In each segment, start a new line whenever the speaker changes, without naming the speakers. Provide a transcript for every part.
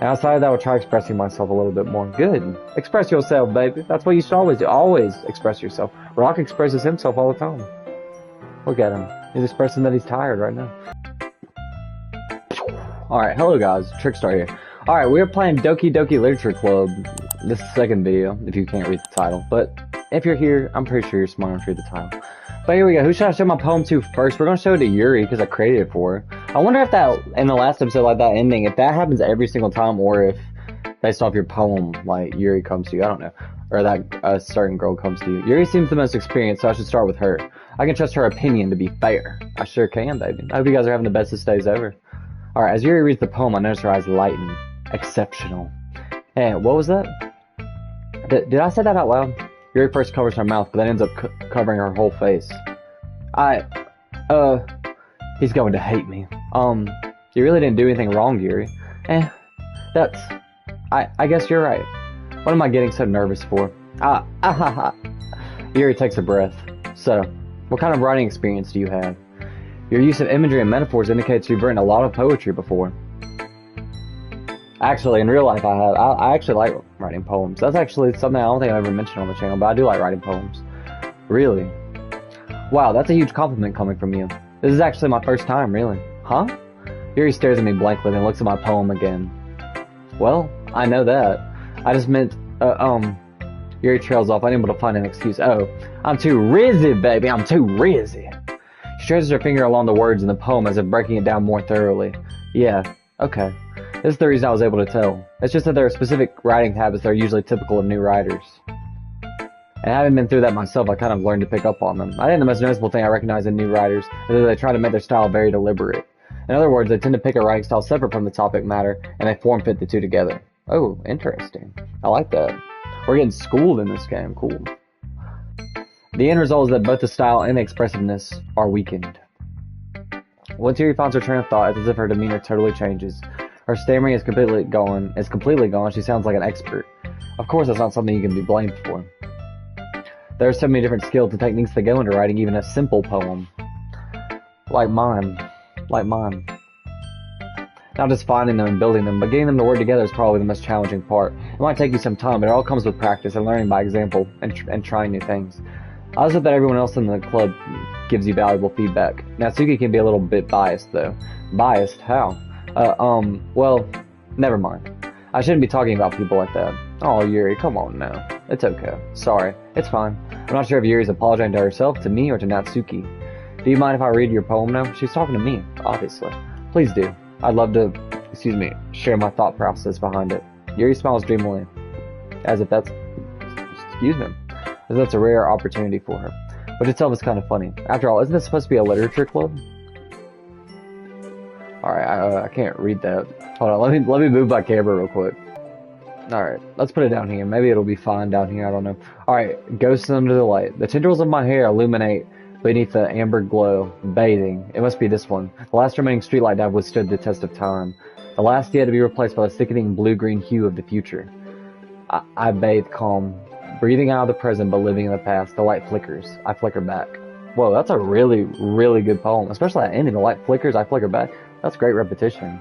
And outside of that, I will try expressing myself a little bit more. Good. Express yourself, baby. That's what you should always do. Always express yourself. Rock expresses himself all the time. Look at him. He's expressing that he's tired right now. Alright, hello guys. Trickstar here. Alright, we are playing Doki Doki Literature Club. This is the second video, if you can't read the title. But if you're here, I'm pretty sure you're smart enough to read the title. But here we go. Who should I show my poem to first? We're going to show it to Yuri, because I created it for her. I wonder if that, in the last episode, like that ending, if that happens every single time, or if based off your poem, like, Yuri comes to you. I don't know. Or that a certain girl comes to you. Yuri seems the most experienced, so I should start with her. I can trust her opinion to be fair. I sure can, baby. I hope you guys are having the bestest days ever. Alright, as Yuri reads the poem, I notice her eyes lighten. Exceptional. Hey, what was that? Did I say that out loud? Yuri first covers her mouth, but then ends up covering her whole face. He's going to hate me. You really didn't do anything wrong, Yuri. I guess you're right. What am I getting so nervous for? Yuri takes a breath. So, what kind of writing experience do you have? Your use of imagery and metaphors indicates you've written a lot of poetry before. Actually, in real life I have. I actually like writing poems. That's actually something I don't think I've ever mentioned on the channel, but I do like writing poems. Really? Wow, that's a huge compliment coming from you. This is actually my first time, really. Huh? Yuri stares at me blankly, then looks at my poem again. Well, I know that. I just meant, Yuri trails off, unable to find an excuse. Oh, I'm too rizzy, baby, I'm too rizzy. She traces her finger along the words in the poem as if breaking it down more thoroughly. Yeah, okay. This is the reason I was able to tell. It's just that there are specific writing habits that are usually typical of new writers. And having been through that myself, I kind of learned to pick up on them. I think the most noticeable thing I recognize in new writers is that they try to make their style very deliberate. In other words, they tend to pick a writing style separate from the topic matter, and they form fit the two together. Oh, interesting. I like that. We're getting schooled in this game. Cool. The end result is that both the style and the expressiveness are weakened. Once Yuri finds her train of thought, it's as if her demeanor totally changes. Her stammering is completely gone. She sounds like an expert. Of course, that's not something you can be blamed for. There are so many different skills and techniques that go into writing even a simple poem. Like mine. Not just finding them and building them, but getting them to work together is probably the most challenging part. It might take you some time, but it all comes with practice and learning by example and trying new things. I also hope that everyone else in the club gives you valuable feedback. Natsuki can be a little bit biased, though. Biased? How? Well, never mind. I shouldn't be talking about people like that. Oh, Yuri, come on now. It's okay. Sorry. It's fine. I'm not sure if Yuri's apologizing to herself, to me, or to Natsuki. Do you mind if I read your poem now? She's talking to me, obviously. Please do. I'd love to, share my thought process behind it. Yuri smiles dreamily, as if that's a rare opportunity for her. Which itself is kind of funny. After all, isn't this supposed to be a literature club? Alright, I can't read that. Hold on, let me move my camera real quick. Alright, let's put it down here. Maybe it'll be fine down here, I don't know. Alright, ghosts under the light. The tendrils of my hair illuminate beneath the amber glow. Bathing. It must be this one. The last remaining streetlight to have withstood the test of time. The last yet to be replaced by the sickening blue-green hue of the future. I bathe calm. Breathing out of the present but living in the past. The light flickers. I flicker back. Whoa, that's a really, really good poem. Especially that ending. The light flickers, I flicker back. That's great repetition.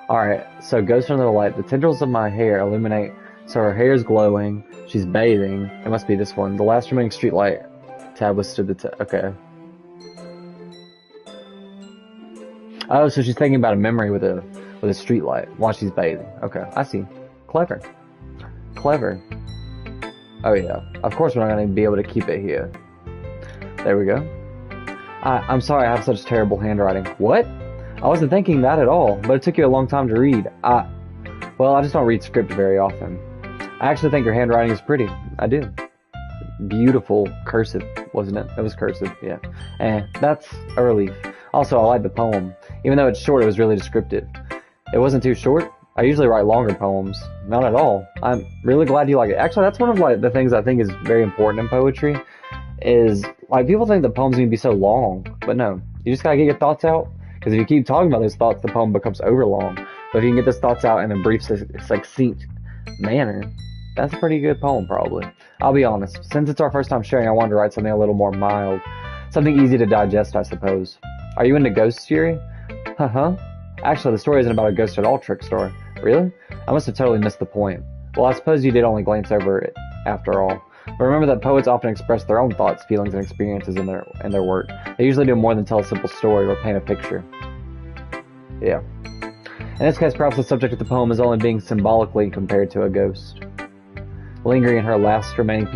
Alright, so ghost under the light. The tendrils of my hair illuminate. So her hair is glowing. She's bathing. It must be this one. The last remaining streetlight tab withstood the test. Okay. Oh, so she's thinking about a memory with a streetlight while she's bathing. Okay, I see. Clever. Oh yeah. Of course we're not going to be able to keep it here. There we go. I'm sorry I have such terrible handwriting. What? I wasn't thinking that at all, but it took you a long time to read. Well, I just don't read script very often. I actually think your handwriting is pretty. I do. Beautiful cursive, wasn't it? It was cursive, yeah. And that's a relief. Also, I like the poem. Even though it's short, it was really descriptive. It wasn't too short. I usually write longer poems. Not at all. I'm really glad you like it. Actually, that's one of the things I think is very important in poetry. Is, people think the poem's going to be so long. But no. You just gotta get your thoughts out. Because if you keep talking about those thoughts, the poem becomes overlong. But if you can get those thoughts out in a brief, succinct manner, that's a pretty good poem, probably. I'll be honest. Since it's our first time sharing, I wanted to write something a little more mild. Something easy to digest, I suppose. Are you into ghosts, Yuri? Actually, the story isn't about a ghost at all, Trickstar. Really? I must have totally missed the point. Well, I suppose you did only glance over it, after all. But remember that poets often express their own thoughts, feelings, and experiences in their work. They usually do more than tell a simple story or paint a picture. Yeah. In this case, perhaps the subject of the poem is only being symbolically compared to a ghost, lingering in her last remaining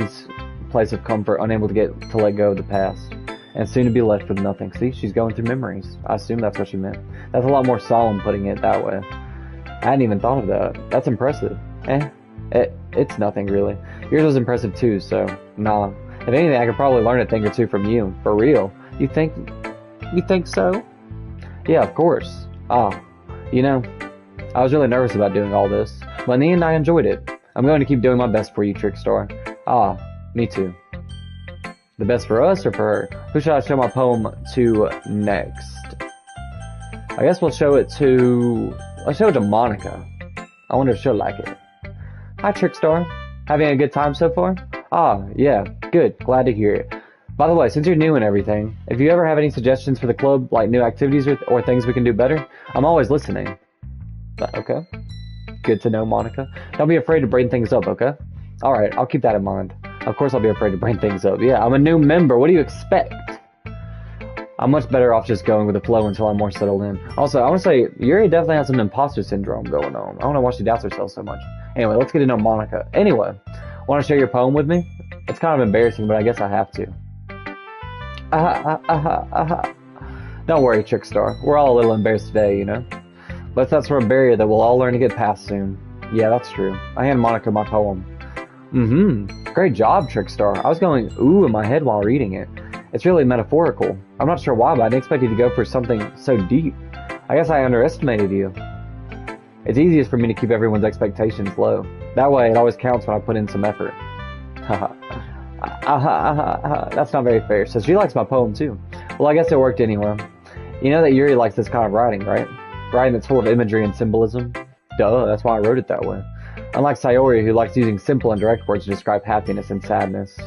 place of comfort, unable to let go of the past, and soon to be left with nothing. See, she's going through memories. I assume that's what she meant. That's a lot more solemn putting it that way. I hadn't even thought of that. That's impressive. It's nothing really. Yours was impressive too, so nah. If anything, I could probably learn a thing or two from you. For real. You think so? Yeah, of course. You know, I was really nervous about doing all this, but in the end I enjoyed it. I'm going to keep doing my best for you, Trickstar. Me too. The best for us or for her? Who should I show my poem to next? I guess let's show it to Monica. I wonder if she'll like it. Hi, Trickstar. Having a good time so far? Yeah, good. Glad to hear it. By the way, since you're new and everything, if you ever have any suggestions for the club, like new activities or things we can do better, I'm always listening. Okay. Good to know, Monica. Don't be afraid to bring things up, okay? Alright, I'll keep that in mind. Of course I'll be afraid to bring things up. Yeah, I'm a new member. What do you expect? I'm much better off just going with the flow until I'm more settled in. Also, I want to say, Yuri definitely has some imposter syndrome going on. I don't know why she doubts herself so much. Anyway, let's get to know Monica. Anyway, want to share your poem with me? It's kind of embarrassing, but I guess I have to. Don't worry, Trickstar. We're all a little embarrassed today, you know? But that's from a barrier that we'll all learn to get past soon. Yeah, that's true. I hand Monica my poem. Great job, Trickstar. I was going ooh in my head while reading it. It's really metaphorical. I'm not sure why, but I didn't expect you to go for something so deep. I guess I underestimated you. It's easiest for me to keep everyone's expectations low. That way, it always counts when I put in some effort. That's not very fair. So she likes my poem too. Well, I guess it worked anyway. You know that Yuri likes this kind of writing, right? Writing that's full of imagery and symbolism. Duh, that's why I wrote it that way. Unlike Sayori, who likes using simple and direct words to describe happiness and sadness.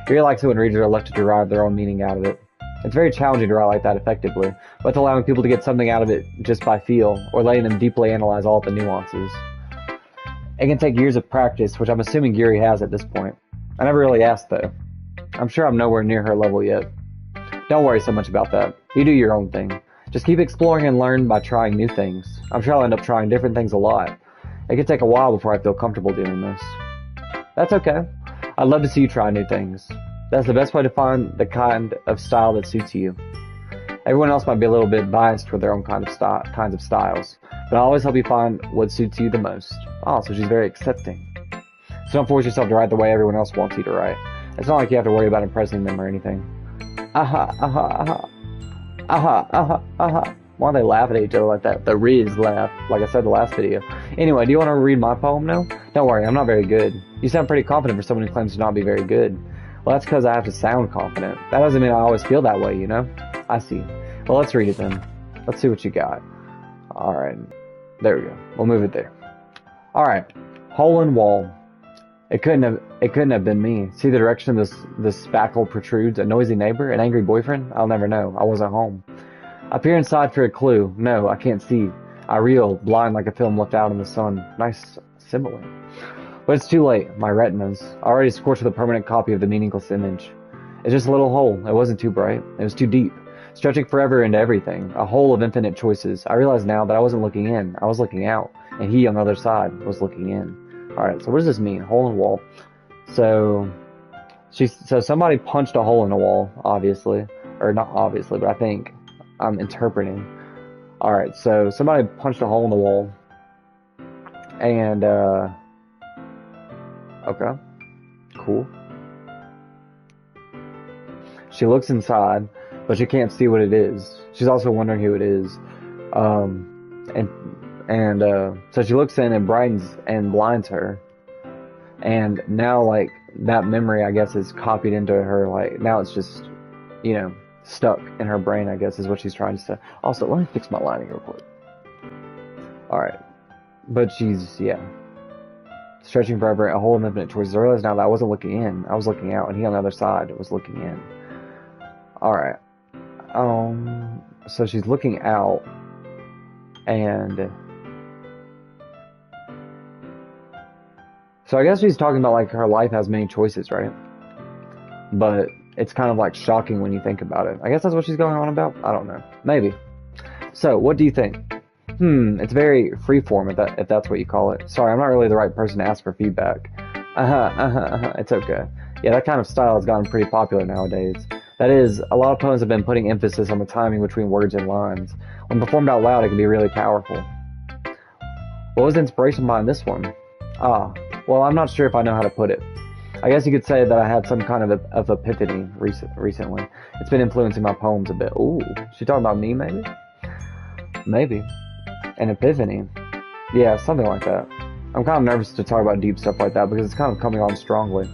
Yuri likes it when readers are left to derive their own meaning out of it. It's very challenging to write like that effectively, but it's allowing people to get something out of it just by feel, or letting them deeply analyze all of the nuances. It can take years of practice, which I'm assuming Yuri has at this point. I never really asked though. I'm sure I'm nowhere near her level yet. Don't worry so much about that. You do your own thing. Just keep exploring and learn by trying new things. I'm sure I'll end up trying different things a lot. It could take a while before I feel comfortable doing this. That's okay. I'd love to see you try new things. That's the best way to find the kind of style that suits you. Everyone else might be a little bit biased with their own kinds of styles, but I'll always help you find what suits you the most. Oh, so she's very accepting. So don't force yourself to write the way everyone else wants you to write. It's not like you have to worry about impressing them or anything. Why do they laugh at each other like that? The Riz laugh, like I said the last video. Anyway, do you want to read my poem now? Don't worry, I'm not very good. You sound pretty confident for someone who claims to not be very good. Well, that's because I have to sound confident. That doesn't mean I always feel that way, you know? I see. Well, let's read it then. Let's see what you got. Alright. There we go. We'll move it there. Alright. Hole in wall. It couldn't have been me. See the direction this spackle protrudes? A noisy neighbor? An angry boyfriend? I'll never know. I wasn't home. I peer inside for a clue. No, I can't see. I reel, blind like a film left out in the sun. Nice simile. But it's too late. My retinas. Already scorched with a permanent copy of the meaningless image. It's just a little hole. It wasn't too bright. It was too deep. Stretching forever into everything. A hole of infinite choices. I realize now that I wasn't looking in. I was looking out. And he on the other side was looking in. Alright, so what does this mean? Hole in wall. So somebody punched a hole in the wall, obviously. Or not obviously, but I think I'm interpreting. Alright, so somebody punched a hole in the wall. And, okay. Cool. She looks inside, but she can't see what it is. She's also wondering who it is. So she looks in and brightens and blinds her. And now, like, that memory, I guess, is copied into her, like, now it's just, you know, stuck in her brain, I guess, is what she's trying to say. Also, let me fix my lighting real quick. Alright. But she's, yeah. Stretching forever, a whole infinite choices. I realize now that I wasn't looking in, I was looking out, and he on the other side was looking in. Alright. So she's looking out, and So I guess she's talking about like her life has many choices, right? But it's kind of like shocking when you think about it. I guess that's what she's going on about. I don't know. Maybe. So, what do you think? It's very freeform if that's what you call it. Sorry, I'm not really the right person to ask for feedback. It's okay. Yeah, that kind of style has gotten pretty popular nowadays. That is, a lot of poems have been putting emphasis on the timing between words and lines. When performed out loud, it can be really powerful. What was the inspiration behind this one? Well, I'm not sure if I know how to put it. I guess you could say that I had some kind of epiphany recently. It's been influencing my poems a bit. Ooh, she talking about me, maybe? Maybe. An epiphany. Yeah, something like that. I'm kind of nervous to talk about deep stuff like that because it's kind of coming on strongly.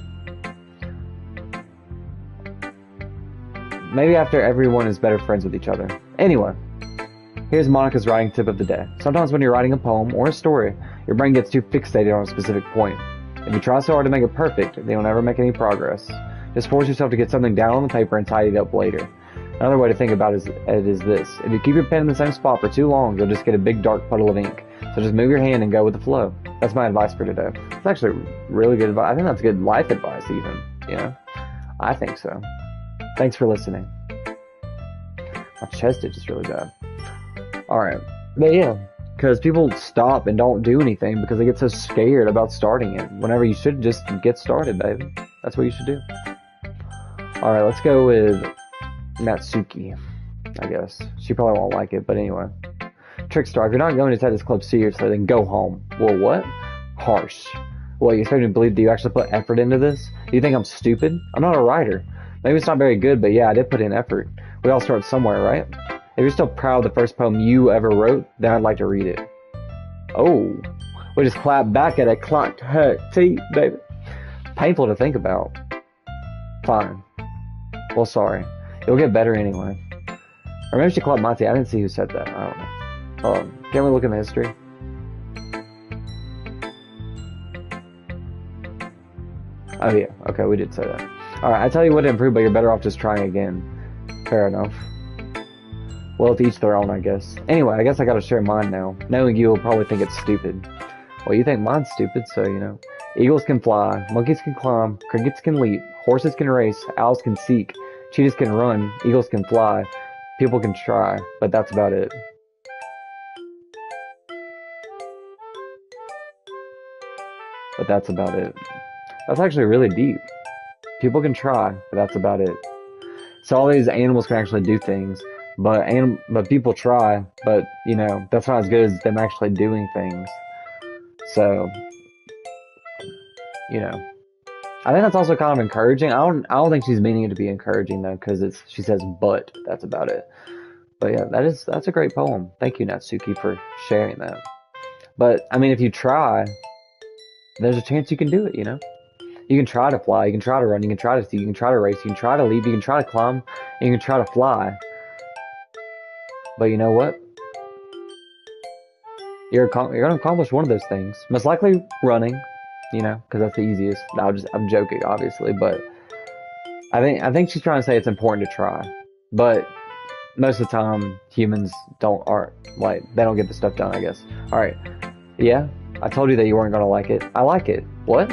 Maybe after everyone is better friends with each other. Anyway, here's Monica's writing tip of the day. Sometimes when you're writing a poem or a story, your brain gets too fixated on a specific point. If you try so hard to make it perfect, then you'll never make any progress. Just force yourself to get something down on the paper and tidy it up later. Another way to think about it is this. If you keep your pen in the same spot for too long, you'll just get a big dark puddle of ink. So just move your hand and go with the flow. That's my advice for today. It's actually really good advice. I think that's good life advice even, you know? I think so. Thanks for listening. My chest itch is really bad. Alright. But yeah, because people stop and don't do anything because they get so scared about starting it. Whenever you should just get started, baby. That's what you should do. Alright, let's go with Natsuki, I guess. She probably won't like it, but anyway. Trickstar, if you're not going to take this club seriously, then go home. Well, what? Harsh. Well, you expect me to believe that you actually put effort into this? Do you think I'm stupid? I'm not a writer. Maybe it's not very good, but yeah, I did put in effort. We all start somewhere, right? If you're still proud of the first poem you ever wrote, then I'd like to read it. Oh, we just clap back at a clocked her teeth, baby. Painful to think about. Fine. Well, sorry. It'll get better anyway. Or maybe she clapped my teeth. I didn't see who said that. I don't know. Can't we look in the history? Oh yeah, okay, we did say that. Alright, I tell you what to improve, but you're better off just trying again. Fair enough. Well, to each their own, I guess. Anyway, I guess I gotta share mine now. Knowing you will probably think it's stupid. Well, you think mine's stupid, so, you know. Eagles can fly, monkeys can climb, crickets can leap, horses can race, owls can seek, cheetahs can run, eagles can fly, people can try, but that's about it. But that's about it. That's actually really deep. People can try, but that's about it. So all these animals can actually do things, but people try, but you know, that's not as good as them actually doing things. So, you know, I think that's also kind of encouraging. I don't think she's meaning it to be encouraging though, because she says but that's about it. But yeah, that's a great poem. Thank you, Natsuki, for sharing that. But I mean, if you try, there's a chance you can do it, you know? You can try to fly, you can try to run, you can try to see, you can try to race, you can try to leap, you can try to climb, and you can try to fly. But you know what? You're going to accomplish one of those things. Most likely running, you know, because that's the easiest. I'm joking, obviously, but I think she's trying to say it's important to try. But most of the time, humans they don't get the stuff done, I guess. Alright, yeah, I told you that you weren't going to like it. I like it. What?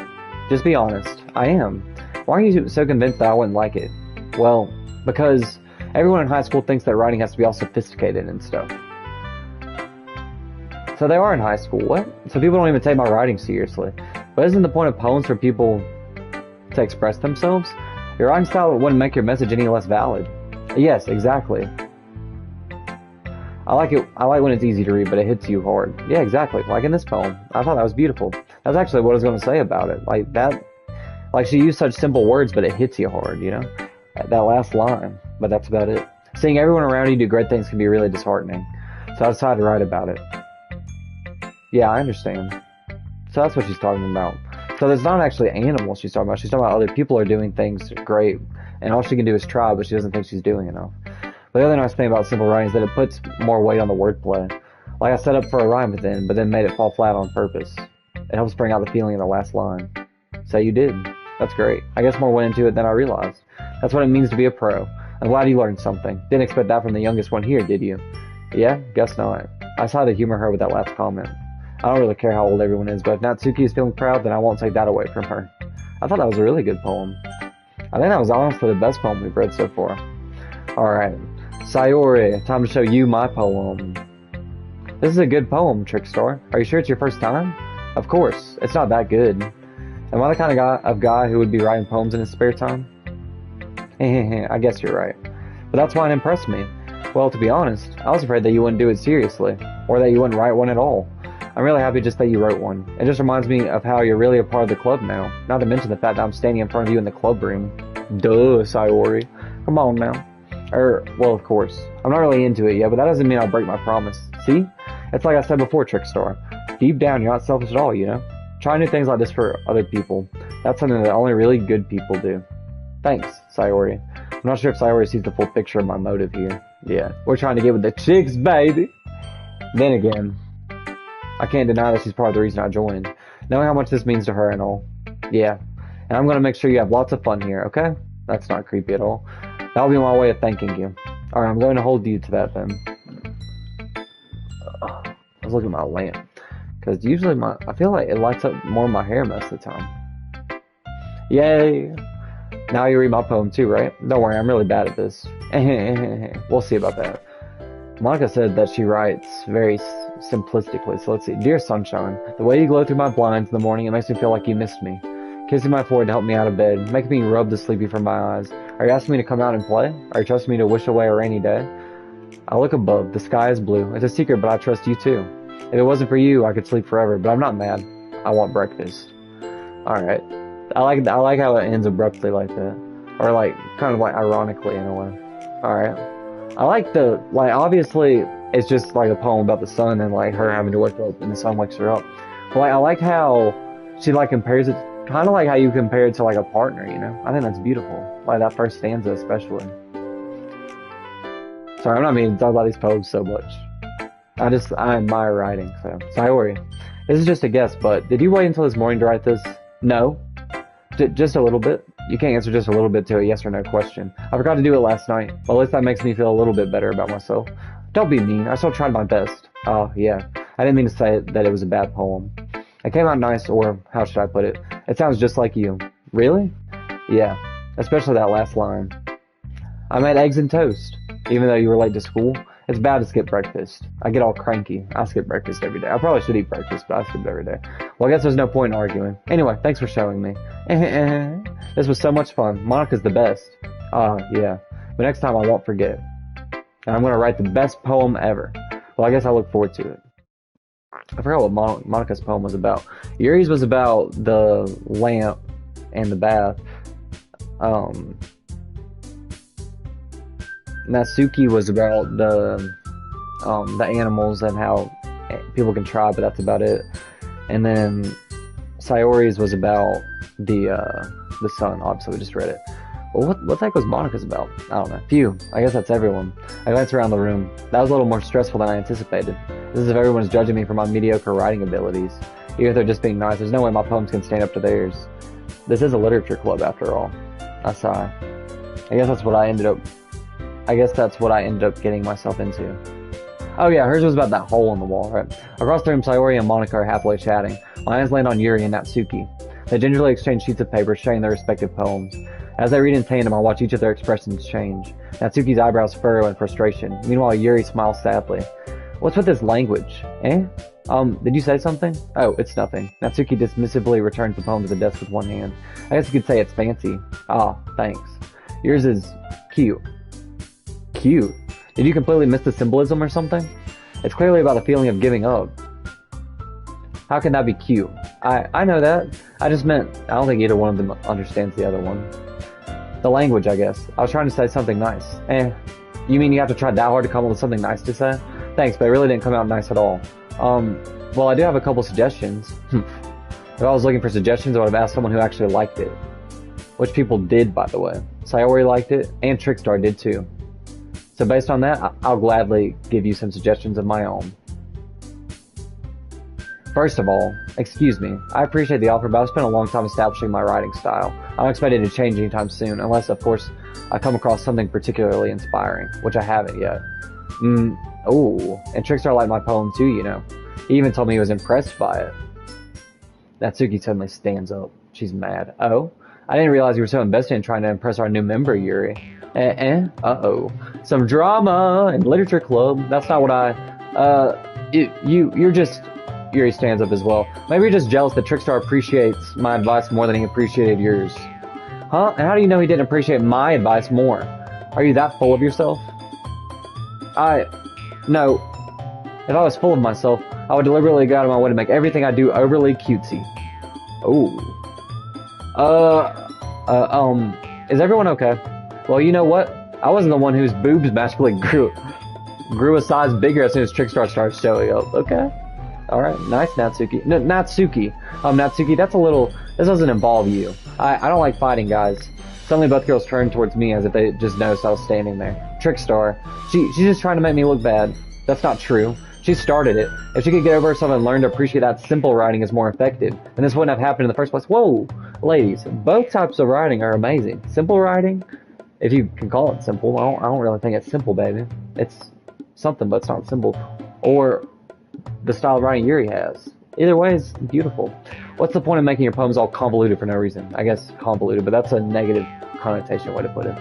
Just be honest. I am. Why are you so convinced that I wouldn't like it? Well, because everyone in high school thinks that writing has to be all sophisticated and stuff. So they are in high school. What? So people don't even take my writing seriously. But isn't the point of poems for people to express themselves? Your writing style wouldn't make your message any less valid. Yes, exactly. I like when it's easy to read, but it hits you hard. Yeah, exactly. Like in this poem. I thought that was beautiful. That's actually what I was going to say about it. Like she used such simple words, but it hits you hard, you know? That last line. But that's about it. Seeing everyone around you do great things can be really disheartening. So I decided to write about it. Yeah, I understand. So that's what she's talking about. So there's not actually animals she's talking about. She's talking about other people are doing things great. And all she can do is try, but she doesn't think she's doing enough. But the other nice thing about simple writing is that it puts more weight on the wordplay. Like I set up for a rhyme but then made it fall flat on purpose. It helps bring out the feeling in the last line. So you did. That's great. I guess more went into it than I realized. That's what it means to be a pro. I'm glad you learned something. Didn't expect that from the youngest one here, did you? Yeah? Guess not. I decided to humor her with that last comment. I don't really care how old everyone is, but if Natsuki is feeling proud, then I won't take that away from her. I thought that was a really good poem. I think that was honestly the best poem we've read so far. Alright, Sayori, time to show you my poem. This is a good poem, Trickstar. Are you sure it's your first time? Of course, it's not that good. Am I the kind of guy who would be writing poems in his spare time? I guess you're right. But that's why it impressed me. Well, to be honest, I was afraid that you wouldn't do it seriously, or that you wouldn't write one at all. I'm really happy just that you wrote one. It just reminds me of how you're really a part of the club now, not to mention the fact that I'm standing in front of you in the club room. Duh, Sayori. Come on now. Well, of course. I'm not really into it yet, but that doesn't mean I'll break my promise. See? It's like I said before, Trickstar. Deep down, you're not selfish at all, you know? Try new things like this for other people. That's something that only really good people do. Thanks, Sayori. I'm not sure if Sayori sees the full picture of my motive here. Yeah, we're trying to get with the chicks, baby! Then again, I can't deny that she's part of the reason I joined. Knowing how much this means to her and all. Yeah. And I'm gonna make sure you have lots of fun here, okay? That's not creepy at all. That'll be my way of thanking you. Alright, I'm going to hold you to that then. I was looking at my lamp. Because usually I feel like it lights up more of my hair most of the time. Yay! Now you read my poem too, right? Don't worry, I'm really bad at this. We'll see about that. Monica said that she writes very simplistically, so let's see. Dear Sunshine, the way you glow through my blinds in the morning, it makes me feel like you missed me. Kissing my forehead to help me out of bed, making me rub the sleepy from my eyes. Are you asking me to come out and play? Are you trusting me to wish away a rainy day? I look above, the sky is blue. It's a secret, but I trust you too. If it wasn't for you, I could sleep forever, but I'm not mad. I want breakfast. Alright. I like how it ends abruptly like that. Or like, kind of like ironically in a way. Alright. I like obviously, it's just like a poem about the sun and like her having to wake up and the sun wakes her up. But like, I like how she like compares it, kind of like how you compare it to like a partner, you know? I think that's beautiful. Like that first stanza especially. Sorry, I'm not meaning to talk about these poems so much. I admire writing, so. Sayori, this is just a guess, but did you wait until this morning to write this? No. Just a little bit. You can't answer just a little bit to a yes or no question. I forgot to do it last night. Well, at least that makes me feel a little bit better about myself. Don't be mean. I still tried my best. Oh, yeah. I didn't mean to say that it was a bad poem. It came out nice, or how should I put it? It sounds just like you. Really? Yeah. Especially that last line. I made eggs and toast, even though you were late to school. It's bad to skip breakfast. I get all cranky. I skip breakfast every day. I probably should eat breakfast, but I skip it every day. Well, I guess there's no point in arguing. Anyway, thanks for showing me. This was so much fun. Monica's the best. Yeah. But next time I won't forget. And I'm going to write the best poem ever. Well, I guess I look forward to it. I forgot what Monica's poem was about. Yuri's was about the lamp and the bath. Natsuki was about the animals and how people can try, but that's about it. And then Sayori's was about the sun. Obviously, we just read it. Well, what the heck was Monica's about? I don't know. Phew. I guess that's everyone. I glanced around the room. That was a little more stressful than I anticipated. This is if everyone's judging me for my mediocre writing abilities. Even if they're just being nice, there's no way my poems can stand up to theirs. This is a literature club, after all. I sigh. I guess that's what I ended up getting myself into. Oh yeah, hers was about that hole in the wall, right? Across the room, Sayori and Monica are happily chatting. My eyes land on Yuri and Natsuki. They gingerly exchange sheets of paper, sharing their respective poems. As they read in tandem, I watch each of their expressions change. Natsuki's eyebrows furrow in frustration. Meanwhile, Yuri smiles sadly. What's with this language? Eh? Did you say something? Oh, it's nothing. Natsuki dismissively returns the poem to the desk with one hand. I guess you could say it's fancy. Ah, thanks. Yours is cute. Cute? Did you completely miss the symbolism or something? It's clearly about the feeling of giving up. How can that be cute? I know that. I just meant, I don't think either one of them understands the other one. The language, I guess. I was trying to say something nice. You mean you have to try that hard to come up with something nice to say? Thanks, but it really didn't come out nice at all. Well, I do have a couple suggestions. If I was looking for suggestions, I would have asked someone who actually liked it. Which people did, by the way. Sayori liked it, and Trickstar did too. So based on that, I'll gladly give you some suggestions of my own. First of all, excuse me, I appreciate the offer, but I've spent a long time establishing my writing style. I don't expect it to change anytime soon, unless, of course, I come across something particularly inspiring, which I haven't yet. Ooh, and Trickstar liked my poem too, you know. He even told me he was impressed by it. Natsuki suddenly stands up. She's mad. Oh? I didn't realize you were so invested in trying to impress our new member, Yuri. Uh-oh. Some drama in literature club. That's not what you're just... Yuri stands up as well. Maybe you're just jealous that Trickstar appreciates my advice more than he appreciated yours. Huh? And how do you know he didn't appreciate my advice more? Are you that full of yourself? No. If I was full of myself, I would deliberately go out of my way to make everything I do overly cutesy. Ooh. Is everyone okay? Well, you know what? I wasn't the one whose boobs magically grew a size bigger as soon as Trickstar started showing up. Okay. Alright, nice, Natsuki. Natsuki. Natsuki, that's a little... This doesn't involve you. I don't like fighting, guys. Suddenly both girls turned towards me as if they just noticed I was standing there. Trickstar. She's just trying to make me look bad. That's not true. She started it. If she could get over herself and learn to appreciate that simple writing is more effective, then this wouldn't have happened in the first place. Whoa! Ladies, both types of writing are amazing. Simple writing, if you can call it simple, I don't really think it's simple, baby. It's something, but it's not simple. Or the style of writing Yuri has. Either way is beautiful. What's the point of making your poems all convoluted for no reason? I guess convoluted, but that's a negative connotation way to put it.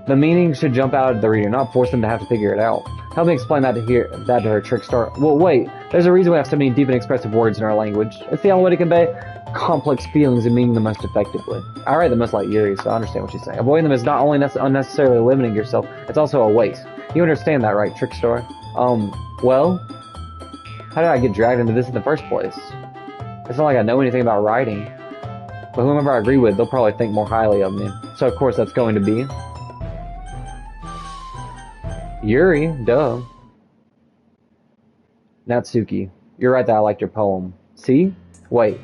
The meaning should jump out at the reader, not force them to have to figure it out. Help me explain that to her, Trickstar. Well, wait. There's a reason we have so many deep and expressive words in our language. It's the only way to convey complex feelings and meaning the most effectively. I write the most like Yuri, so I understand what she's saying. Avoiding them is not only unnecessarily limiting yourself, it's also a waste. You understand that, right, Trickstar? Well, how did I get dragged into this in the first place? It's not like I know anything about writing. But whomever I agree with, they'll probably think more highly of me. So of course that's going to be Yuri, duh. Natsuki, you're right that I liked your poem. See? Wait,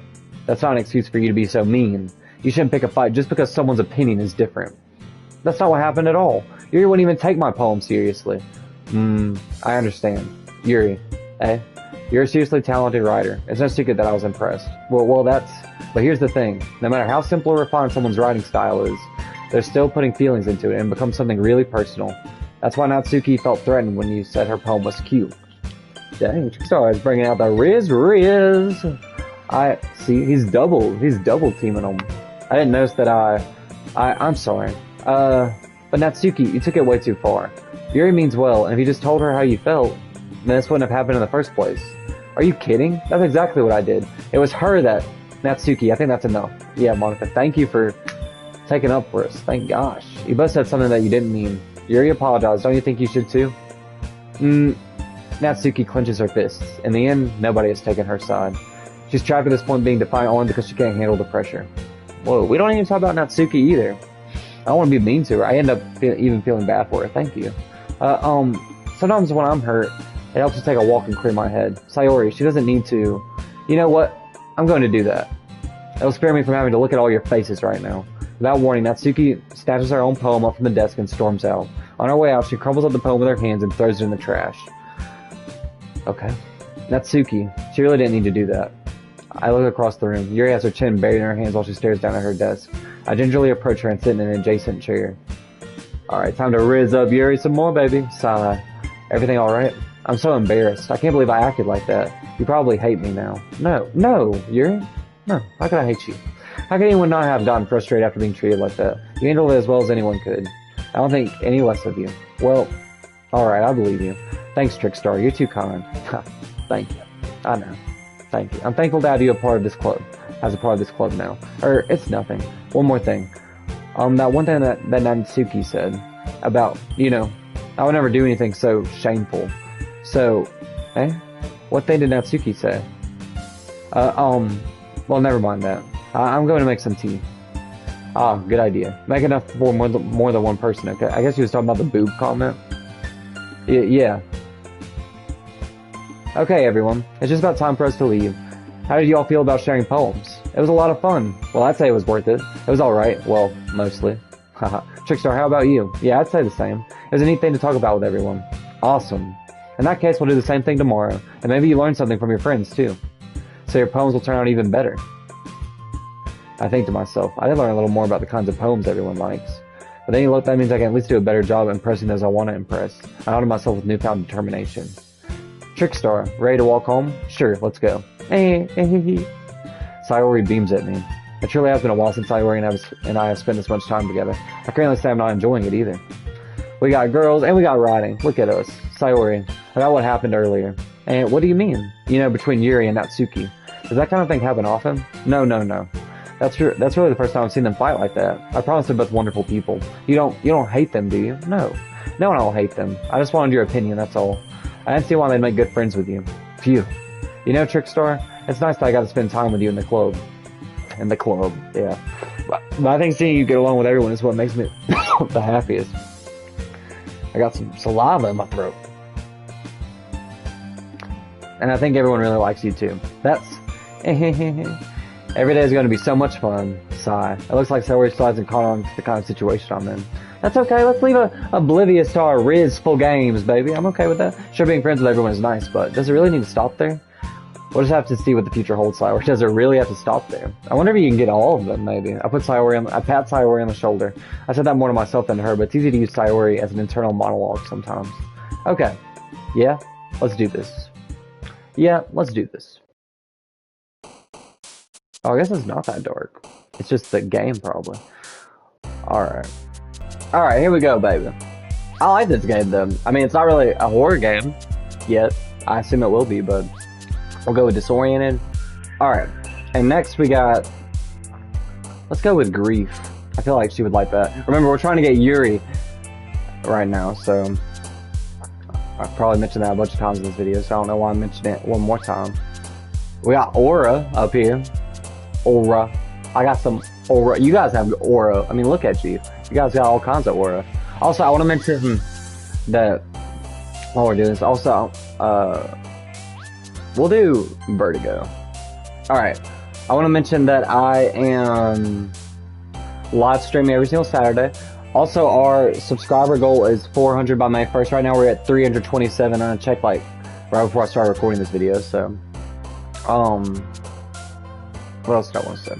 that's not an excuse for you to be so mean. You shouldn't pick a fight just because someone's opinion is different. That's not what happened at all. Yuri wouldn't even take my poem seriously. I understand. Yuri, you're a seriously talented writer. It's no secret that I was impressed. But here's the thing. No matter how simple or refined someone's writing style is, they're still putting feelings into it and it becomes something really personal. That's why Natsuki felt threatened when you said her poem was cute. Dang, Trickstar is bringing out the Riz. I see, he's double teaming them. I didn't notice that I'm sorry. But Natsuki, you took it way too far. Yuri means well, and if you just told her how you felt, then this wouldn't have happened in the first place. Are you kidding? That's exactly what I did. It was her that... Natsuki, I think that's enough. Yeah, Monica, thank you for taking up for us. Thank gosh. You both said something that you didn't mean. Yuri apologized. Don't you think you should too? Natsuki clenches her fists. In the end, nobody has taken her side. She's trapped at this point being defiant only because she can't handle the pressure. Whoa, we don't even talk about Natsuki either. I don't want to be mean to her. I end up even feeling bad for her. Thank you. Sometimes when I'm hurt, it helps to take a walk and clear my head. Sayori, she doesn't need to... You know what? I'm going to do that. It'll spare me from having to look at all your faces right now. Without warning, Natsuki snatches her own poem up from the desk and storms out. On her way out, she crumbles up the poem with her hands and throws it in the trash. Okay. Natsuki, she really didn't need to do that. I look across the room. Yuri has her chin buried in her hands while she stares down at her desk. I gingerly approach her and sit in an adjacent chair. Alright, time to rizz up Yuri some more, baby. Sigh. Everything alright? I'm so embarrassed. I can't believe I acted like that. You probably hate me now. No, Yuri. No, how could I hate you? How could anyone not have gotten frustrated after being treated like that? You handled it as well as anyone could. I don't think any less of you. Well, alright, I believe you. Thanks, Trickstar. You're too kind. Thank you. I know. Thank you. I'm thankful to have you as a part of this club now. It's nothing. One more thing. That one thing that Natsuki said about, I would never do anything so shameful. So, what thing did Natsuki say? Well, never mind that. I'm going to make some tea. Good idea. Make enough for more than one person, okay? I guess he was talking about the boob comment. Yeah. Okay, everyone. It's just about time for us to leave. How did you all feel about sharing poems? It was a lot of fun. Well, I'd say it was worth it. It was alright. Well, mostly. Haha. Trickstar, how about you? Yeah, I'd say the same. It was a neat thing to talk about with everyone. Awesome. In that case, we'll do the same thing tomorrow. And maybe you learn something from your friends, too. So your poems will turn out even better. I think to myself, I did learn a little more about the kinds of poems everyone likes. But then look, that means I can at least do a better job impressing those I want to impress. I honor myself with newfound determination. Trickstar, ready to walk home? Sure, let's go. Sayori beams at me. It truly has been a while since Sayori and I have spent this much time together. I can only say I'm not enjoying it either. We got girls and we got riding. Look at us. Sayori, about what happened earlier. And what do you mean? You know, between Yuri and Natsuki. Does that kind of thing happen often? No. That's really the first time I've seen them fight like that. I promise they're both wonderful people. You don't hate them, do you? No, I don't hate them. I just wanted your opinion, that's all. I didn't see why they'd make good friends with you. Phew. You know, Trickstar, it's nice that I got to spend time with you in the club. In the club, yeah. But I think seeing you get along with everyone is what makes me the happiest. I got some saliva in my throat. And I think everyone really likes you too. That's... Every day is going to be so much fun. Sigh. It looks like Sayori still hasn't caught on to the kind of situation I'm in. That's okay, let's leave oblivious to our rizful games, baby. I'm okay with that. Sure, being friends with everyone is nice, but does it really need to stop there? We'll just have to see what the future holds, Sayori. Does it really have to stop there? I wonder if you can get all of them, maybe. I pat Sayori on the shoulder. I said that more to myself than to her, but it's easy to use Sayori as an internal monologue sometimes. Okay. Yeah? Let's do this. Yeah, let's do this. Oh, I guess it's not that dark. It's just the game, probably. Alright. Alright, here we go, baby. I like this game, though. I mean, it's not really a horror game yet. I assume it will be, but we'll go with Disoriented. Alright. And next we got... Let's go with Grief. I feel like she would like that. Remember, we're trying to get Yuri right now, so... I've probably mentioned that a bunch of times in this video, so I don't know why I'm mentioning it one more time. We got Aura up here. Aura. I got some aura. You guys have aura. I mean, look at you. You guys got all kinds of aura. Also, I want to mention that while we're doing this, also, we'll do Vertigo. Alright. I want to mention that I am live streaming every single Saturday. Also, our subscriber goal is 400 by May 1st. Right now, we're at 327. I'm going to check, like, right before I start recording this video, so... What else do I want to say?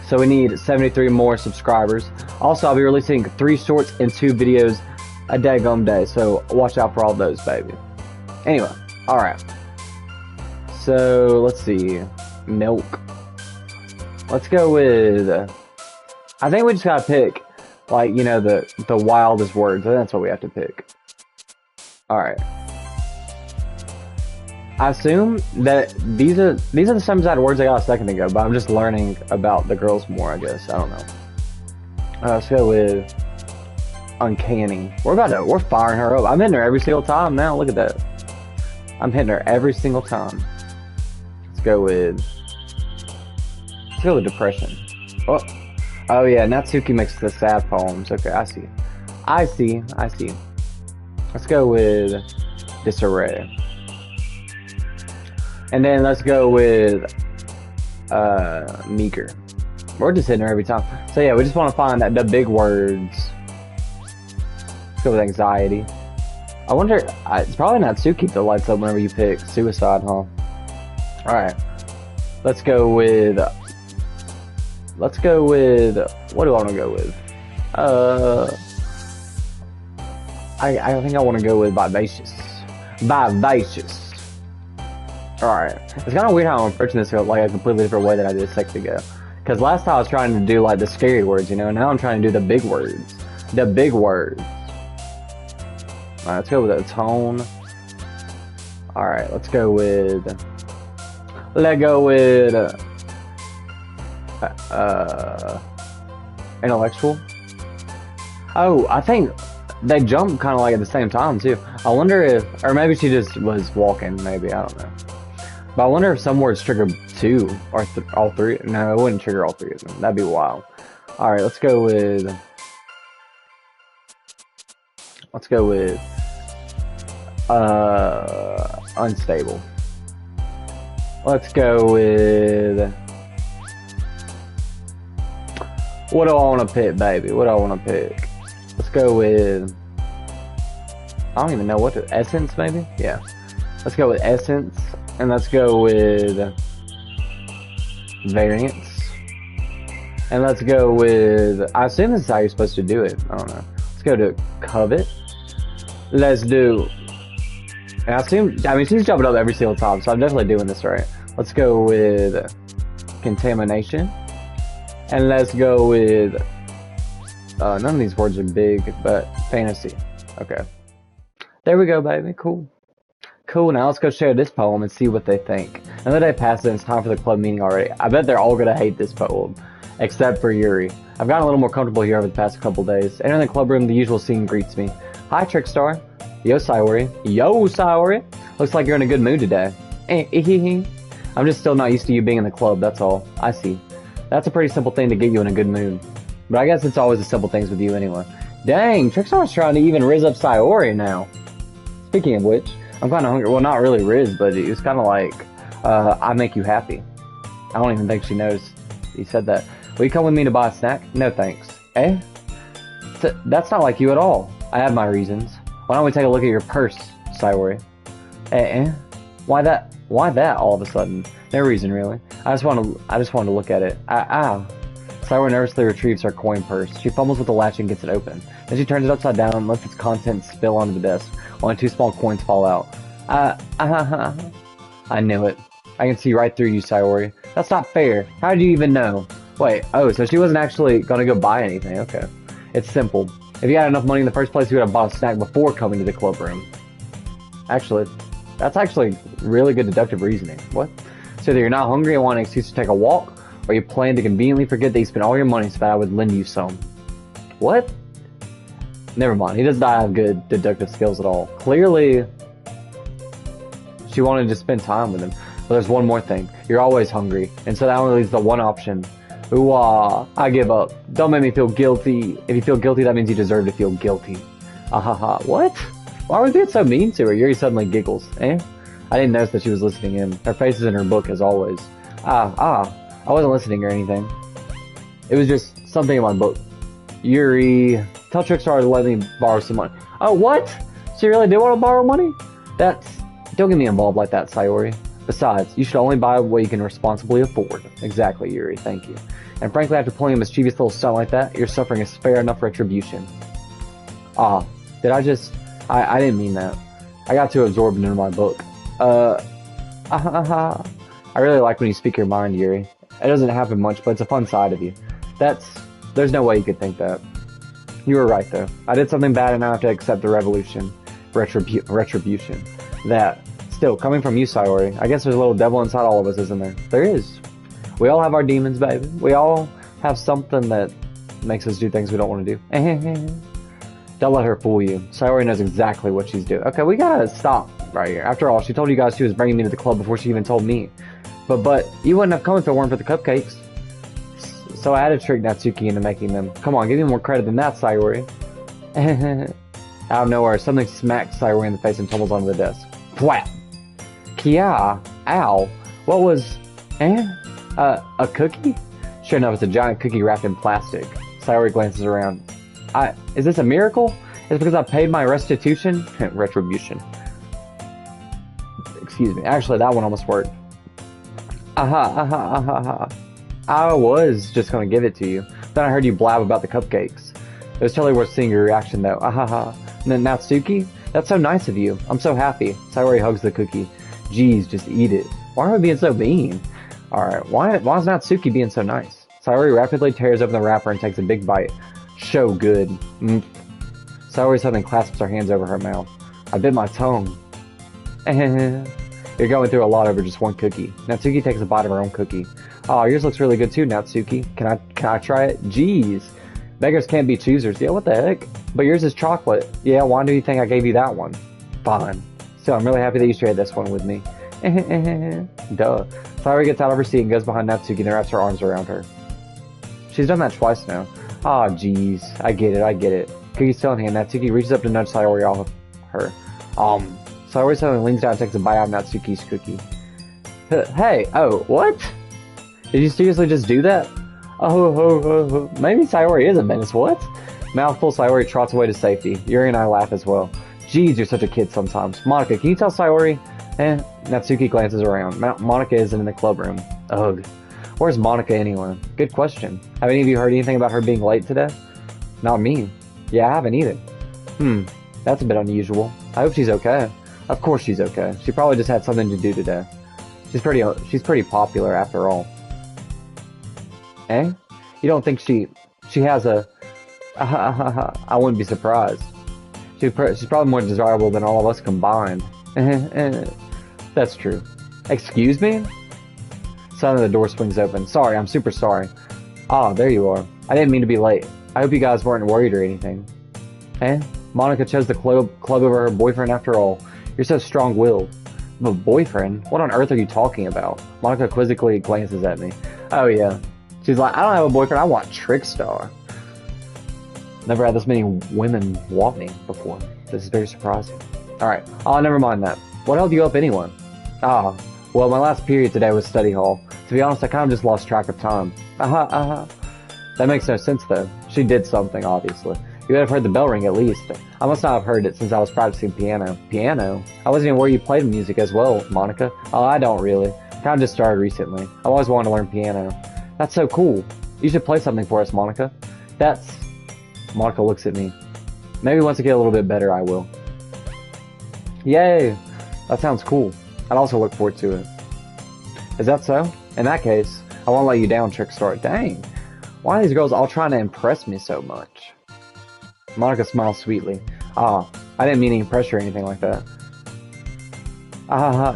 So we need 73 more subscribers. Also, I'll be releasing 3 shorts and 2 videos a daggum day, so watch out for all those, baby. Anyway, alright. So, let's see. Milk. Let's go with... I think we just gotta pick, like, you know, the wildest words. I think that's what we have to pick. Alright. I assume that these are the same exact words I got a second ago, but I'm just learning about the girls more, I guess. I don't know. Let's go with Uncanny. We're firing her up. I'm hitting her every single time now. Look at that. I'm hitting her every single time. Let's go with Depression. Oh yeah, Natsuki makes the sad poems. Okay, I see. Let's go with Disarray. And then let's go with Meeker. We're just hitting her every time. So yeah, we just want to find the big words. Let's go with Anxiety. I wonder, it's probably Natsuki that lights up whenever you pick Suicide, huh? Alright. Let's go with, what do I want to go with? I think I want to go with Vivacious. Alright. It's kind of weird how I'm approaching this like a completely different way than I did a second ago. Because last time I was trying to do like the scary words, you know, now I'm trying to do the big words. The big words. Alright, let's go with a tone. Alright, let's go with intellectual. Oh, I think they jump kind of like at the same time too. I wonder if, or maybe she just was walking, maybe, I don't know. But I wonder if some words trigger 2 or all 3. No, it wouldn't trigger all 3 of them. That'd be wild. Alright, let's go with unstable. Let's go with, what do I want to pick, baby? What do I want to pick? Let's go with, I don't even know what to, essence, maybe? Yeah. Let's go with essence. And let's go with variance. And let's go with, I assume this is how you're supposed to do it. I don't know. Let's go to covet. Let's do And I assume, I mean, she's jumping up every single time, so I'm definitely doing this right. Let's go with contamination. And let's go with, none of these words are big, but fantasy. Okay. There we go, baby. Cool. Cool, now let's go share this poem and see what they think. Another day passes and it's time for the club meeting already. I bet they're all gonna hate this poem, except for Yuri. I've gotten a little more comfortable here over the past couple days. Entering the club room, the usual scene greets me. Hi, Trickstar. Yo, Sayori. Yo, Sayori. Looks like you're in a good mood today. I'm just still not used to you being in the club, that's all. I see. That's a pretty simple thing to get you in a good mood. But I guess it's always the simple things with you anyway. Dang, Trickstar's trying to even riz up Sayori now. Speaking of which, I'm kind of hungry. Well, not really riz, but it was kind of like, I make you happy. I don't even think she knows he said that. Will you come with me to buy a snack? No thanks. Eh? That's not like you at all. I have my reasons. Why don't we take a look at your purse, Sayori? Why that? Why that all of a sudden? No reason really. I just wanted to look at it. Sayori nervously retrieves her coin purse. She fumbles with the latch and gets it open. Then she turns it upside down and lets its contents spill onto the desk. Only 2 small coins fall out. I knew it. I can see right through you, Sayori. That's not fair. How did you even know? Wait, oh, so she wasn't actually gonna go buy anything. Okay. It's simple. If you had enough money in the first place, you would have bought a snack before coming to the club room. Actually, that's actually really good deductive reasoning. What? So either you're not hungry and want an excuse to take a walk, or you plan to conveniently forget that you spent all your money so that I would lend you some. What? Never mind. He does not have good deductive skills at all. Clearly, she wanted to spend time with him. But there's one more thing. You're always hungry, and so that only leaves the one option. Ooh, I give up. Don't make me feel guilty. If you feel guilty, that means you deserve to feel guilty. What? Why was it so mean to her? Yuri suddenly giggles. I didn't notice that she was listening in. Her face is in her book, as always. I wasn't listening or anything. It was just something in my book. Yuri, tell Trickstar to let me borrow some money. Oh, what? She really did want to borrow money? Don't get me involved like that, Sayori. Besides, you should only buy what you can responsibly afford. Exactly, Yuri, thank you. And frankly, after pulling a mischievous little stunt like that, you're suffering a fair enough retribution. Did I just... I didn't mean that. I got too absorbed into my book. I really like when you speak your mind, Yuri. It doesn't happen much, but it's a fun side of you. There's no way you could think that. You were right, though. I did something bad and now I have to accept the retribution. Still, coming from you, Sayori, I guess there's a little devil inside all of us, isn't there? There is. We all have our demons, baby. We all have something that makes us do things we don't want to do. Don't let her fool you. Sayori knows exactly what she's doing. Okay, we gotta stop right here. After all, she told you guys she was bringing me to the club before she even told me. But you wouldn't have come if it weren't for the cupcakes. So I had to trick Natsuki into making them. Come on, give me more credit than that, Sayori. Out of nowhere, something smacks Sayori in the face and tumbles onto the desk. Thwap! Kia! Ow! What was... a cookie? Sure enough, it's a giant cookie wrapped in plastic. Sayori glances around. Is this a miracle? Is it because I paid my restitution? Retribution. Excuse me. Actually, that one almost worked. I was just gonna give it to you. Then I heard you blab about the cupcakes. It was totally worth seeing your reaction, though. And then Natsuki? That's so nice of you. I'm so happy. Sayori hugs the cookie. Jeez, just eat it. Why am I being so mean? Alright, why is Natsuki being so nice? Sayori rapidly tears open the wrapper and takes a big bite. So good. Sayori suddenly clasps her hands over her mouth. I bit my tongue. You're going through a lot over just one cookie. Natsuki takes a bite of her own cookie. Oh, yours looks really good too, Natsuki. Can I try it? Jeez. Beggars can't be choosers. Yeah, what the heck? But yours is chocolate. Yeah, why do you think I gave you that one? Fine. Still, I'm really happy that you shared this one with me. Duh. Sayori gets out of her seat and goes behind Natsuki and wraps her arms around her. She's done that twice now. Ah, oh, jeez. I get it. Cookie still in hand, Natsuki reaches up to nudge Sayori off of her. Sayori suddenly leans down and takes a bite out of Natsuki's cookie. Hey, oh, what? Did you seriously just do that? Maybe Sayori is a menace, what? Mouthful, Sayori trots away to safety. Yuri and I laugh as well. Jeez, you're such a kid sometimes. Monica, can you tell Sayori? Natsuki glances around. Monica isn't in the club room. Ugh. Where's Monica anyway? Good question. Have any of you heard anything about her being late today? Not me. Yeah, I haven't either. That's a bit unusual. I hope she's okay. Of course she's okay. She probably just had something to do today. She's pretty popular after all. Eh? You don't think she has a... I wouldn't be surprised. She's probably more desirable than all of us combined. That's true. Excuse me? Suddenly the door swings open. Sorry, I'm super sorry. Ah, there you are. I didn't mean to be late. I hope you guys weren't worried or anything. Eh? Monica chose the club over her boyfriend after all. You're so strong-willed. A boyfriend? What on earth are you talking about? Monica quizzically glances at me. Oh yeah. She's like, I don't have a boyfriend, I want Trickstar. Never had this many women want me before. This is very surprising. Alright, oh, never mind that. What held you up anyway? Ah, well, my last period today was study hall. To be honest, I kind of just lost track of time. That makes no sense, though. She did something, obviously. You would have heard the bell ring, at least. I must not have heard it since I was practicing piano. Piano? I wasn't even where you played music as well, Monica. Oh, I don't really. Kind of just started recently. I've always wanted to learn piano. That's so cool. You should play something for us, Monica. That's... Monica looks at me. Maybe once I get a little bit better, I will. Yay! That sounds cool. I'd also look forward to it. Is that so? In that case, I won't let you down, Trickstar. Dang. Why are these girls all trying to impress me so much? Monica smiles sweetly. Ah, I didn't mean any pressure or anything like that.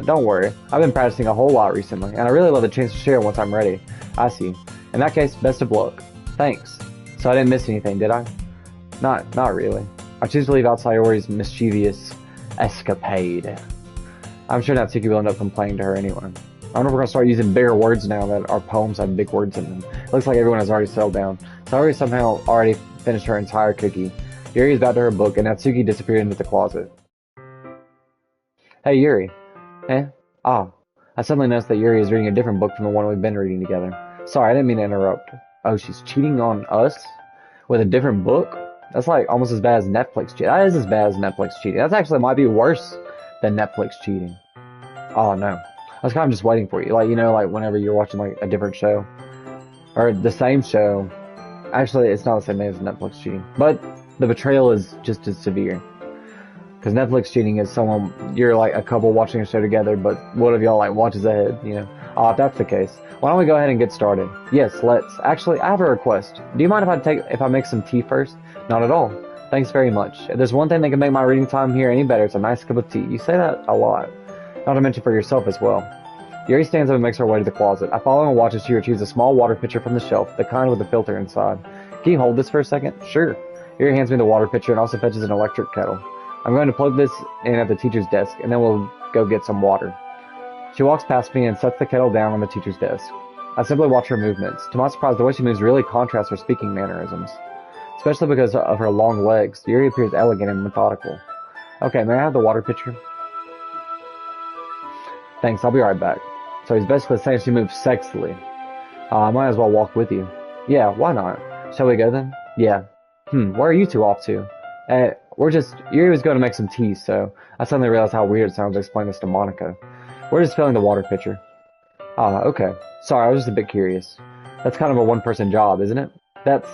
Don't worry. I've been practicing a whole lot recently, and I really love the chance to share once I'm ready. I see. In that case, best of luck. Thanks. So I didn't miss anything, did I? Not really. I choose to leave out Sayori's mischievous escapade. I'm sure Natsuki will end up complaining to her anyway. I wonder if we're going to start using bigger words now that our poems have big words in them. Looks like everyone has already settled down. Sayori somehow already finished her entire cookie. Yuri is back to her book, and Natsuki disappeared into the closet. Hey, Yuri. Eh? Ah. I suddenly noticed that Yuri is reading a different book from the one we've been reading together. Sorry, I didn't mean to interrupt. Oh, she's cheating on us? With a different book? That's like almost as bad as Netflix cheating. That is as bad as Netflix cheating. That actually might be worse than Netflix cheating. Oh, no. I was kind of just waiting for you. Like, you know, like whenever you're watching like a different show. Or the same show. Actually, it's not the same name as Netflix cheating. But the betrayal is just as severe. Because Netflix cheating is someone, you're like a couple watching a show together, but one of y'all like watches ahead, you know. Oh, if that's the case, why don't we go ahead and get started? Yes, let's. Actually, I have a request. Do you mind if I make some tea first? Not at all. Thanks very much. If there's one thing that can make my reading time here any better, it's a nice cup of tea. You say that a lot. Not to mention for yourself as well. Yuri stands up and makes her way to the closet. I follow and watch as she retrieves a small water pitcher from the shelf, the kind with the filter inside. Can you hold this for a second? Sure. Yuri hands me the water pitcher and also fetches an electric kettle. I'm going to plug this in at the teacher's desk, and then we'll go get some water. She walks past me and sets the kettle down on the teacher's desk. I simply watch her movements. To my surprise, the way she moves really contrasts her speaking mannerisms. Especially because of her long legs, Yuri appears elegant and methodical. Okay, may I have the water pitcher? Thanks, I'll be right back. So he's basically saying she moves sexily. I might as well walk with you. Yeah, why not? Shall we go then? Yeah. Where are you two off to? Yuri was going to make some tea, so I suddenly realized how weird it sounds to explain this to Monica. We're just filling the water pitcher. Okay. Sorry, I was just a bit curious. That's kind of a one-person job, isn't it? That's...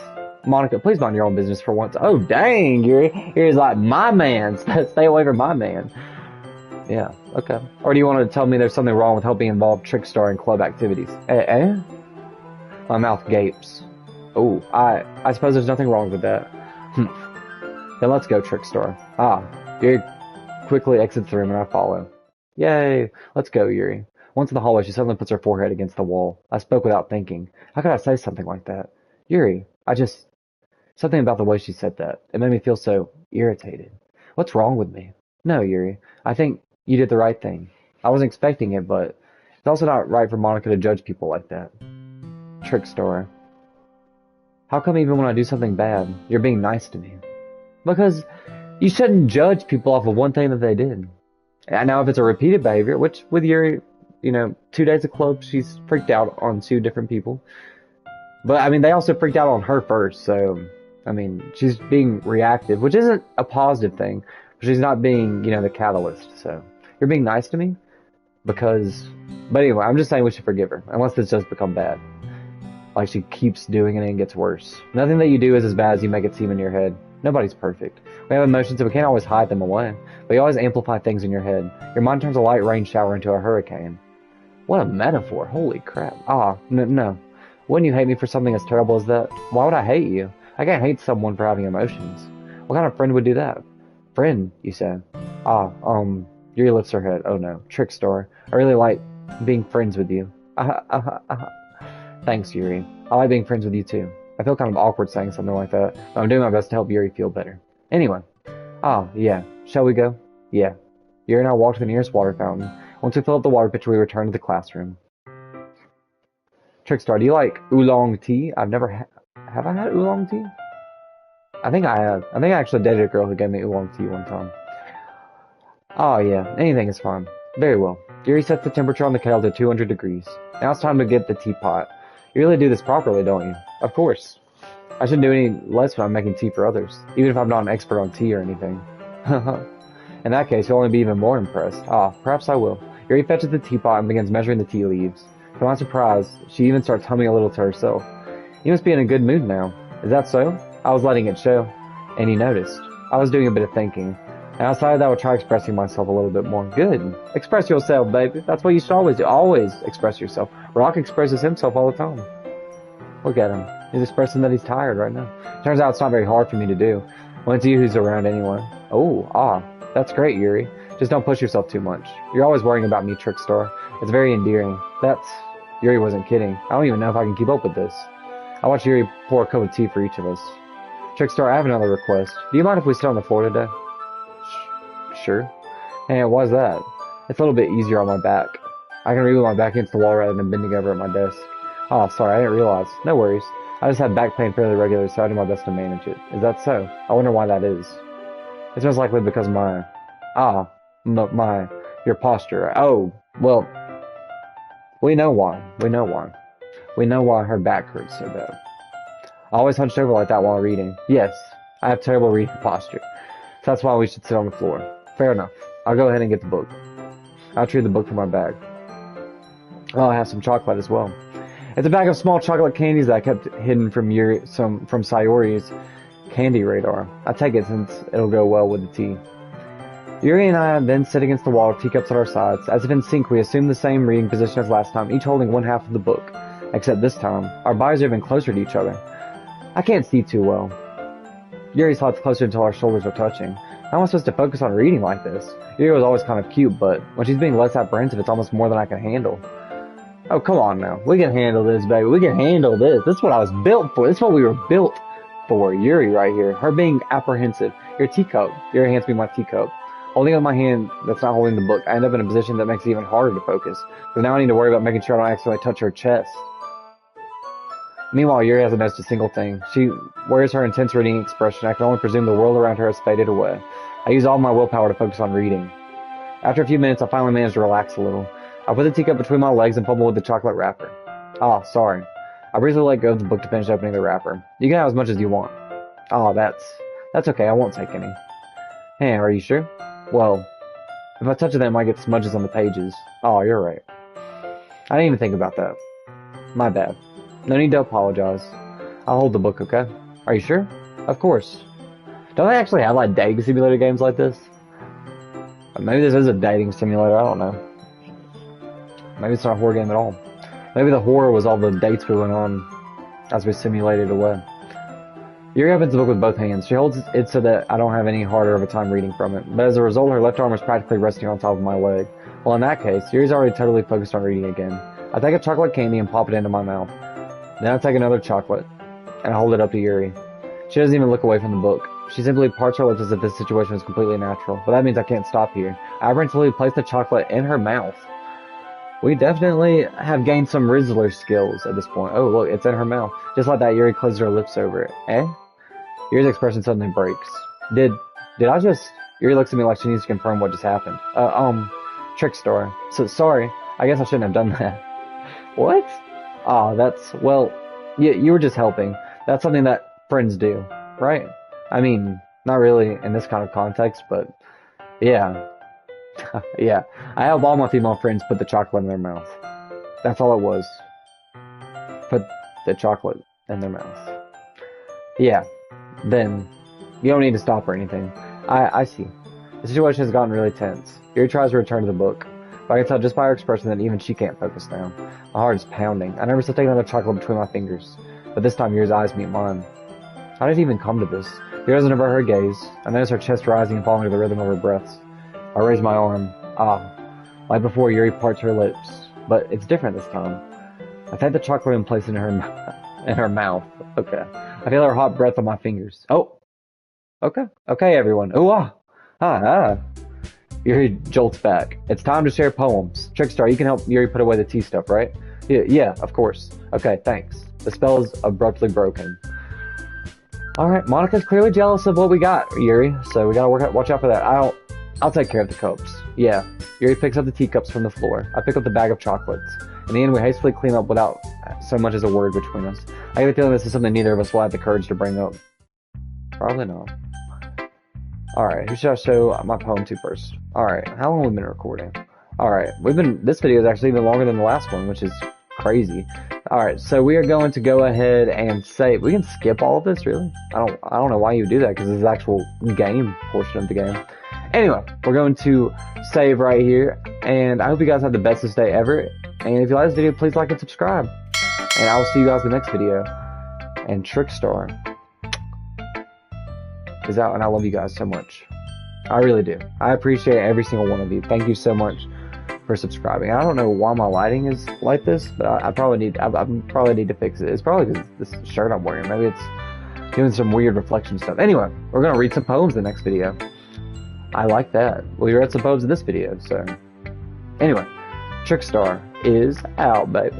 Monica, please mind your own business for once. Oh, dang, Yuri. Yuri's like, my man. Stay away from my man. Yeah, okay. Or do you want to tell me there's something wrong with helping involve Trickstar in club activities? My mouth gapes. Oh, I suppose there's nothing wrong with that. Then let's go, Trickstar. Yuri quickly exits the room and I follow. Yay! Let's go, Yuri. Once in the hallway, she suddenly puts her forehead against the wall. I spoke without thinking. How could I say something like that? Yuri, something about the way she said that. It made me feel so irritated. What's wrong with me? No, Yuri. I think you did the right thing. I wasn't expecting it, but it's also not right for Monica to judge people like that. Trickstar. How come even when I do something bad, you're being nice to me? Because you shouldn't judge people off of one thing that they did. And now if it's a repeated behavior, which with Yuri, 2 days of club, she's freaked out on 2 different people. But, I mean, they also freaked out on her first, so, I mean, she's being reactive, which isn't a positive thing. But she's not being, the catalyst, so. You're being nice to me? Because, but anyway, I'm just saying we should forgive her, unless this does become bad. Like, she keeps doing it and it gets worse. Nothing that you do is as bad as you make it seem in your head. Nobody's perfect. We have emotions and we can't always hide them away, but you always amplify things in your head. Your mind turns a light rain shower into a hurricane. What a metaphor, holy crap. No. Wouldn't you hate me for something as terrible as that? Why would I hate you? I can't hate someone for having emotions. What kind of friend would do that? Friend, you said. Yuri lifts her head. Oh no, Trickstar. I really like being friends with you. Thanks, Yuri. I like being friends with you too. I feel kind of awkward saying something like that, but I'm doing my best to help Yuri feel better. Anyway. Yeah. Shall we go? Yeah. Yuri and I walked to the nearest water fountain. Once we filled up the water pitcher, we returned to the classroom. Trickstar, do you like oolong tea? I've never have I had oolong tea? I think I have. I think I actually dated a girl who gave me oolong tea one time. Oh yeah, anything is fine. Very well. Yuri sets the temperature on the kettle to 200 degrees. Now it's time to get the teapot. You really do this properly, don't you? Of course. I shouldn't do any less when I'm making tea for others, even if I'm not an expert on tea or anything. In that case, you'll only be even more impressed. Perhaps I will. Yuri fetches the teapot and begins measuring the tea leaves. To my surprise, she even starts humming a little to herself. You must be in a good mood now. Is that so? I was letting it show. And he noticed. I was doing a bit of thinking. And I decided I would try expressing myself a little bit more. Good. Express yourself, baby. That's what you should always do. Always express yourself. Rock expresses himself all the time. Look at him. He's expressing that he's tired right now. Turns out it's not very hard for me to do. When it's you who's around anyway. That's great, Yuri. Just don't push yourself too much. You're always worrying about me, Trickstar. It's very endearing. Yuri wasn't kidding. I don't even know if I can keep up with this. I watched Yuri pour a cup of tea for each of us. Trickstar, I have another request. Do you mind if we sit on the floor today? Sure. Hey, why's that? It's a little bit easier on my back. I can read with my back against the wall rather than bending over at my desk. Oh, sorry, I didn't realize. No worries. I just have back pain fairly regularly, so I do my best to manage it. Is that so? I wonder why that is. It's most likely because your posture. Oh, well, we know why. We know why her back hurts so bad. I always hunched over like that while reading. Yes, I have terrible reading posture. So that's why we should sit on the floor. Fair enough. I'll go ahead and get the book. I'll retrieve the book from my bag. Oh, I have some chocolate as well. It's a bag of small chocolate candies that I kept hidden from Sayori's candy radar. I take it since it'll go well with the tea. Yuri and I then sit against the wall, teacups at our sides. As if in sync, we assume the same reading position as last time, each holding one half of the book. Except this time, our bodies are even closer to each other. I can't see too well. Yuri's thoughts closer until our shoulders are touching. How am I supposed to focus on reading like this? Yuri was always kind of cute, but when she's being less apprehensive, it's almost more than I can handle. Oh, come on now. We can handle this, baby. We can handle this. This is what I was built for. This is what we were built for. Yuri right here. Her being apprehensive. Your teacup. Yuri hands me my teacup. Holding on my hand that's not holding the book, I end up in a position that makes it even harder to focus. Because now I need to worry about making sure I don't accidentally touch her chest. Meanwhile, Yuri hasn't noticed a single thing. She wears her intense reading expression. I can only presume the world around her has faded away. I use all my willpower to focus on reading. After a few minutes, I finally manage to relax a little. I put the teacup between my legs and fumble with the chocolate wrapper. Sorry. I briefly let go of the book to finish opening the wrapper. You can have as much as you want. That's okay. I won't take any. Hey, are you sure? Well, if I touch it, then I might get smudges on the pages. Oh, you're right. I didn't even think about that. My bad. No need to apologize. I'll hold the book, okay? Are you sure? Of course. Don't they actually have, like, dating simulator games like this? Maybe this is a dating simulator, I don't know. Maybe it's not a horror game at all. Maybe the horror was all the dates we went on as we simulated away. Yuri opens the book with both hands. She holds it so that I don't have any harder of a time reading from it. But as a result, her left arm is practically resting on top of my leg. Well, in that case, Yuri's already totally focused on reading again. I take a chocolate candy and pop it into my mouth. Then I take another chocolate and I hold it up to Yuri. She doesn't even look away from the book. She simply parts her lips as if this situation is completely natural. But that means I can't stop here. I apparently place the chocolate in her mouth. We definitely have gained some Rizzler skills at this point. Oh, look, it's in her mouth. Just like that, Yuri closes her lips over it. Eh? Yuri's expression suddenly breaks. Did I just... Yuri looks at me like she needs to confirm what just happened. Trickstar. So, sorry. I guess I shouldn't have done that. What? Well, you were just helping. That's something that friends do, right? I mean, not really in this kind of context, but yeah. Yeah. I help all my female friends put the chocolate in their mouth. That's all it was. Put the chocolate in their mouth. Yeah. Then You don't need to stop or anything. I see. The situation has gotten really tense. Yuri tries to return to the book, but I can tell just by her expression that even she can't focus now. My heart is pounding. I never still take another chocolate between my fingers, but this time Yuri's eyes meet mine. How did it even come to this? Yuri doesn't avert her gaze. I notice her chest rising and falling to the rhythm of her breaths. I raise my arm. Ah. Like before, Yuri parts her lips, but it's different this time. I take the chocolate and place it in her mouth. Okay. I feel her hot breath on my fingers. Oh. Okay. Okay, everyone. Ooh, ah. Ah, ah. Yuri jolts back. It's time to share poems. Trickstar, you can help Yuri put away the tea stuff, right? Yeah, of course. Okay, thanks. The spell is abruptly broken. Alright, Monica's clearly jealous of what we got, Yuri, so we gotta watch out for that. I'll take care of the cups. Yeah. Yuri picks up the teacups from the floor. I pick up the bag of chocolates. In the end, we hastily clean up without so much as a word between us. I get the feeling this is something neither of us will have the courage to bring up. Probably not. Alright, who should I show my poem to first? Alright, how long have we been recording? Alright, this video is actually even longer than the last one, which is crazy. Alright, so we are going to go ahead and save. We can skip all of this, really? I don't know why you would do that, because this is the actual game portion of the game. Anyway, we're going to save right here, and I hope you guys have the bestest day ever. And if you like this video, please like and subscribe. And I will see you guys in the next video. And Trickstar is out, and I love you guys so much. I really do. I appreciate every single one of you. Thank you so much for subscribing. I don't know why my lighting is like this, but I probably need to fix it. It's probably because this shirt I'm wearing. Maybe it's doing some weird reflection stuff. Anyway, we're gonna read some poems in the next video. I like that. We read some poems in this video, so anyway, Trickstar is out, baby.